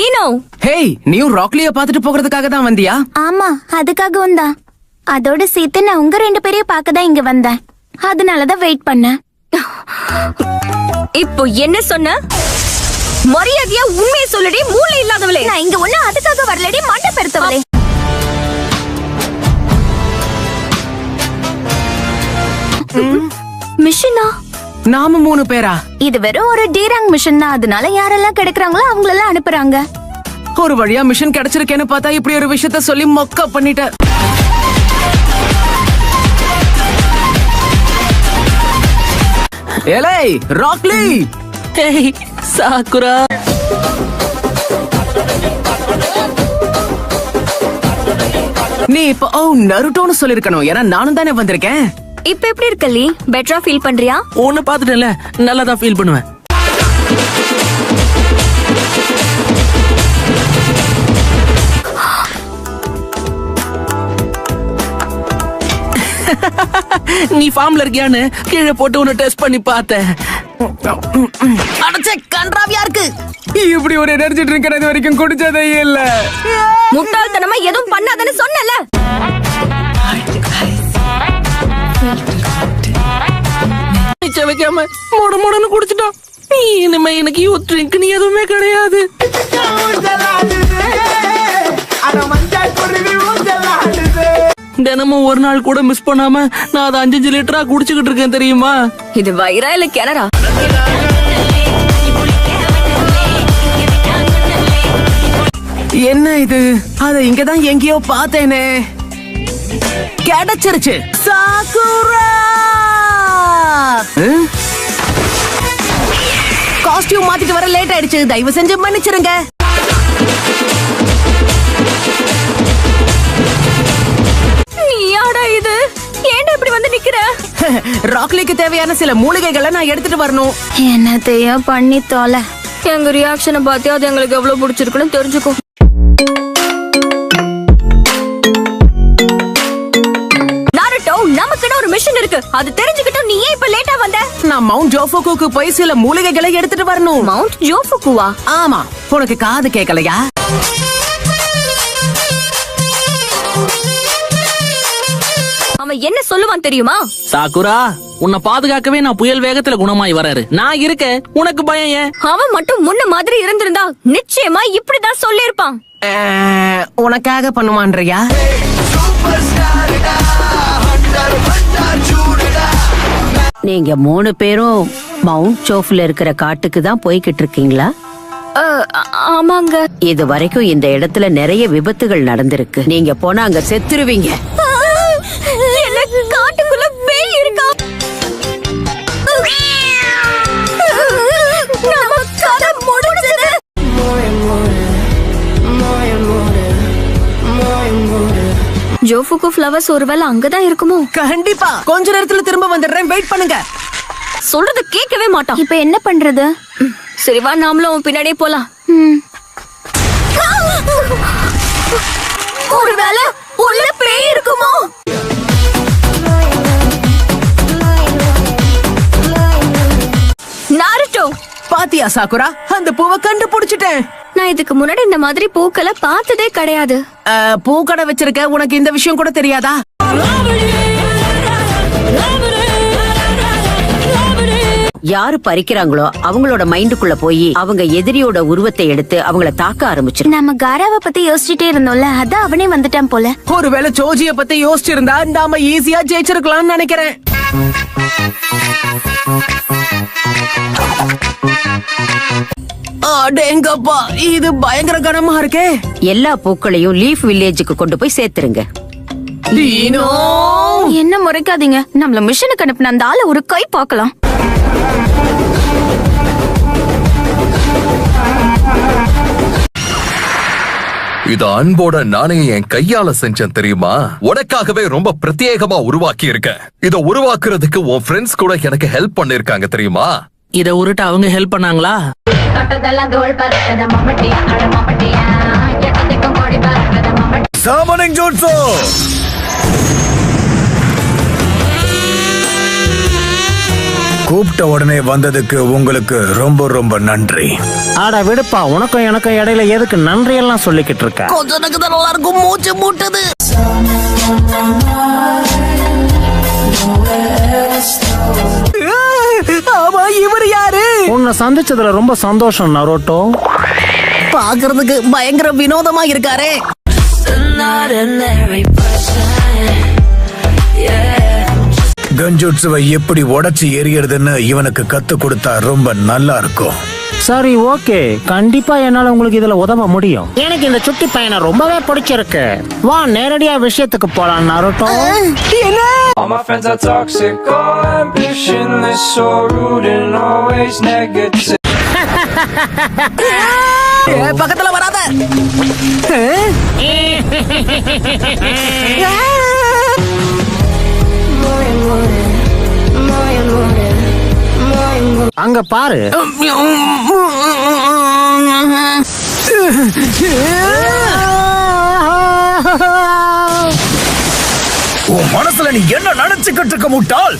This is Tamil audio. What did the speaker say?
ஈனோ. ஹேய், நீயும் ராக்லிய பாத்துட்டு போகிறதுக்காக தான் வந்தியா? ஆமா, அதுக்காகவும் தான். அதோட சேர்த்து நான் உங்க 2 பேரையும் பார்க்க தான் இங்க வந்தேன். அதனாலதான் வெயிட் பண்ணேன். இப்போ என்ன சொன்ன? மரியாதையா உண்மையை சொல்லடி, மூளை இல்லாதவளே. நான் இங்க ஒண்ணு அதுக்காக வரலடி, மண்டை பெருத்தவளே. மிஷனா? நாம 3 பேரா? இது வெறும் ஒரு டீராங் மிஷன் தான். அதனால யாரெல்லாம் கிடைக்கிறாங்களோ அவங்களெல்லாம் அனுப்புறாங்க. ஒரு வழியா மிஷன் கிடைச்சிருக்கேன்னு பார்த்தா இப்படி ஒரு விஷயத்த சொல்லி மொக்க பண்ணிட்ட. ஏலே ராக்லி. Hey Sakura. நீ இப்போ நருட்டோன்னு சொல்லிருக்கணும், ஏன்னா நானும் தானே வந்திருக்கேன். இப்ப எப்படி இருக்க லீ? பெட்டரா ஃபீல் பண்றியா? உன்னை பாத்துட்டேன்ல, நல்லா தான் ஃபீல் பண்ணுவேன். நீ ஃபார்ம்ல இருக்கியான்னு கீழே போட்டு உன்னை டெஸ்ட் பண்ணி பார்த்தேன். அடச்சே, கன்றாவியா இருக்கு. இப்படி ஒரு எனர்ஜி ட்ரிங்க் இது வரைக்கும் குடிச்சதே இல்ல. முட்டாள்தனமா எதுவும் பண்ணாதன்னு சொன்னல. நிச்சயம் வைக்காம மூடன்னு குடிச்சிட்டோம். இனிமே எனக்கு யூத் ட்ரிங்க் நீ எதுவுமே கிடையாது. தினமும் ஒரு நாள் கூட மிஸ் பண்ணாம நான் அதை 5 லிட்டரா குடிச்சுக்கிட்டு இருக்கேன் தெரியுமா? இது வயிறா இல்ல கிணறா? என்ன இது? அத இங்கதான் எங்கேயோ பார்த்தேனே. கிடைச்சிருச்சு. சாக்குரா. காஸ்டியூம் மாத்திட்டு வர லேட் ஆயிடுச்சு, தயவு செஞ்சு மன்னிச்சிருங்க. நீயாடா இது? ஏன்டா இப்படி வந்து நிக்கிற? ராக்லிக்கு தேவையான சில மூலிகைகளை நான் எடுத்துட்டு வரணும். என்னத்தையோ பண்ணி தோல. எங்க ரியாக்ஷனை பார்த்தியா அது எங்களுக்கு எவ்வளவு பிடிச்சிருக்குன்னு தெரிஞ்சுக்கோ. நாருட்டோ, நமக்குன்னு ஒரு மிஷன் இருக்கு. அது தெரிஞ்சுக்கிட்டும் நீ ஏன் இப்ப லேட்டா வந்த? நான் மவுண்ட் ஜோஃபுக்கு போய் சில மூலிகைகளை எடுத்துட்டு வரணும். மவுண்ட் ஜோஃபுக்குவா? ஆமா, உனக்கு காது கேட்கலையா? அவன் என்ன சொல்லுவான் தெரியுமா? சாக்குரா, உன்னை பாதுகாக்கவே நான் புயல் வேகத்துல குணமாய் வராரு. நான் இருக்க, உனக்கு பயம் ஏன்? அவன் மட்டும் முன்ன மாதிரி இருந்திருந்தா நிச்சயமா இப்படிதான் சொல்லிருப்பான். உனக்காக பண்ணுவான்றியா? நீங்க 3 பேரும் மவுண்ட் சோஃப்ல இருக்கிற காட்டுக்கு தான் போய்கிட்டு இருக்கீங்களா? ஆமாங்க. இது வரைக்கும் இந்த இடத்துல நிறைய விபத்துகள் நடந்திருக்கு. நீங்க போனா அங்க செத்துருவீங்க. காட்டுக்குள்ள பேய் இருக்கா? ஜோஃபுக்கு ஃப்ளவர்ஸ் ஒருவேளை அங்கதான் இருக்குமோ? கண்டிப்பா. கொஞ்ச நேரத்துல திரும்ப வந்துடுறேன், வெயிட் பண்ணுங்க. சொல்றது கேட்கவே மாட்டான். இப்ப என்ன பண்றது? சரி வா, நாமளும் அவன் பின்னாடியே போலாம். ஒருவேளை உள்ள பேய் இருக்குமோ? நாருட்டோ, பாத்தியா சாக்குரா, அந்த பூவை கண்டுபிடிச்சிட்டேன். நான் இதுக்கு முன்னாடி இந்த மாதிரி பூக்களை பார்த்ததே கிடையாது. பூக்கடை வச்சிருக்க, உனக்கு இந்த விஷயம் கூட தெரியாதா? யாரு பறிக்கிறாங்களோ அவங்களோட மைண்டுக்குள்ள போய் அவங்க எதிரியோட உருவத்தை எடுத்து அவங்கள தாக்க ஆரம்பிச்சிரு. நம்ம காராவை பத்தி யோசிச்சுட்டே இருந்தோம்ல, அதான் அவனே வந்துட்டான் போல. ஒருவேளை ஜோஜிய பத்தி யோசிச்சிருந்தா நாம ஈஸியா ஜெயிச்சிருக்கலாம்னு நினைக்கிறேன். அடேங்கப்பா, இது பயங்கர கனமா இருக்கே. எல்லா பூக்களையும் லீஃப் வில்லேஜுக்கு கொண்டு போய் சேர்த்துருங்க. டீனோ, என்ன முறைக்காதீங்க. நம்மள மிஷனுக்கு அனுப்பின அந்த ஆளை ஒரு கை பார்க்கலாம். இது அன்போட நானே என் கையால செஞ்சேன் தெரியுமா? உனக்காகவே ரொம்ப பிரத்யேகமா உருவாக்கி இருக்கேன். இத உருவாக்குறதுக்கு உன் ஃப்ரெண்ட்ஸ் கூட எனக்கு ஹெல்ப் பண்ணிருக்காங்க தெரியுமா? இத உருட்ட அவங்க ஹெல்ப் பண்ணாங்களா? சாமனிங் ஜூட்சு. கூப்பிட்ட உடனே வந்ததுக்கு உங்களுக்கு ரொம்ப ரொம்ப நன்றி. ஆடா விடுப்பா, உனக்கும் எனக்கும் இடையில எதுக்கு நன்றி எல்லாம் சொல்லிக்கிட்டு இருக்க? கொஞ்சம் எனக்கு தான் நல்லா இருக்கும், மூச்சு மூட்டது. ஆமா, இவர் யாரு? உன்னை சந்திச்சதுல ரொம்ப சந்தோஷம் நரோட்டோ. பாக்குறதுக்கு பயங்கர வினோதமா இருக்காரே. கன்ஜுட்சுவை எப்படி உடைச்சு எரியறதுன்னு இவனுக்கு கத்து கொடுத்தா ரொம்ப நல்லா இருக்கும். சரி, ஓகே, கண்டிப்பா என்னால உங்களுக்கு இதுல உதவ முடியும். எனக்கு இந்த சுட்டி பையனை ரொம்பவே பிடிச்சிருக்கு. வா நேரடியா விஷயத்துக்கு போலாம் Naruto. All my friends are toxic, all ambitionless, so rude and always negative. பக்கத்துல வராத. அங்க பாரு. உன் மனசுல நீ என்ன நினைச்சுக்கிட்டு இருக்க முட்டாள்?